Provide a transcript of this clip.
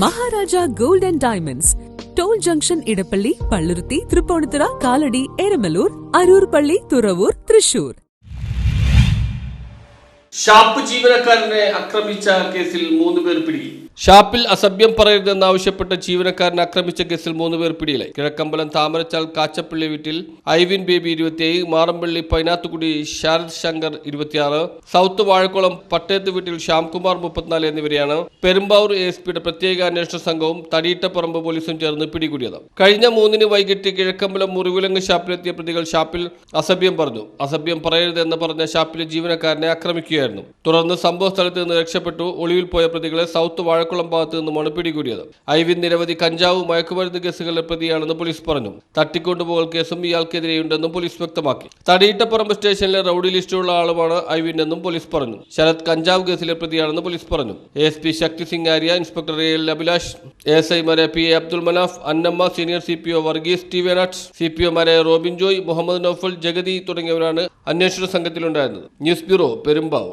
Maharaja gold and diamonds, toll junction, Edappally, Palluruthy, Tripunithura, Kalady, Eramalloor, Aroor പള്ളി, Thuravoor, Thrissur. Shop ജീവനക്കാരനെ ആക്രമിച്ച കേസിൽ 3 പേർ പിടിയിൽ. ഷാപ്പിൽ അസഭ്യം പറയരുതെന്നാവശ്യപ്പെട്ട് ജീവനക്കാരനെ ആക്രമിച്ച കേസിൽ 3 പേർ പിടിയിലായി. കിഴക്കമ്പലം താമരച്ചാൽ കാച്ചപ്പള്ളി വീട്ടിൽ ഐവിൻ ബേബി 27, മാറമ്പള്ളി പൈനാത്തുകുടി ശാരദ് ശങ്കർ 26, സൗത്ത് വാഴക്കുളം പട്ടേത്ത് വീട്ടിൽ ശ്യാംകുമാർ 34 എന്നിവരെയാണ് പെരുമ്പാവൂർ ASP പ്രത്യേക അന്വേഷണ സംഘവും തടിയിട്ടപ്പറമ്പ് പോലീസും ചേർന്ന് പിടികൂടിയത്. കഴിഞ്ഞ 3 വൈകിട്ട് കിഴക്കമ്പലം മുറിവിലങ്ങ് ഷാപ്പിലെത്തിയ പ്രതികൾ ഷാപ്പിൽ അസഭ്യം പറഞ്ഞു. അസഭ്യം പറയരുതെന്ന് പറഞ്ഞ ഷാപ്പിലെ ജീവനക്കാരനെ ആക്രമിക്കുകയായിരുന്നു. തുടർന്ന് സംഭവ സ്ഥലത്ത് നിന്ന് രക്ഷപ്പെട്ടു ഒളിവിൽ പോയ പ്രതികളെ സൗത്ത് വാഴക്കുളം ഭാഗത്ത് നിന്നുമാണ് പിടികൂടിയത്. ഐവിൻ നിരവധി കഞ്ചാവ്, മയക്കുമരുന്ന് കേസുകളിലെ പ്രതിയാണെന്ന് പോലീസ് പറഞ്ഞു. തട്ടിക്കൊണ്ടുപോകൽ കേസും ഇയാൾക്കെതിരെയുണ്ടെന്നും പോലീസ് വ്യക്തമാക്കി. തടിയിട്ടപ്പറമ്പ് സ്റ്റേഷനിലെ റൌഡി ലിസ്റ്റുള്ള ആളുമാണ് ഐവിൻ എന്നും പോലീസ് പറഞ്ഞു. ശരത് കഞ്ചാവ് കേസിലെ പ്രതിയാണെന്ന് പോലീസ് പറഞ്ഞു. ASP Shakti Singh Arya, inspector AL Abhilash, ASI മാരെ PA Abdul Manaf, Annamma, senior CPO Varghese T Venattu, CPO മാരെ റോബിൻ ജോയ്, മുഹമ്മദ് നൌഫൽ, ജഗതി തുടങ്ങിയവരാണ് അന്വേഷണ സംഘത്തിലുണ്ടായിരുന്നത്. News bureau, Perumbavoor.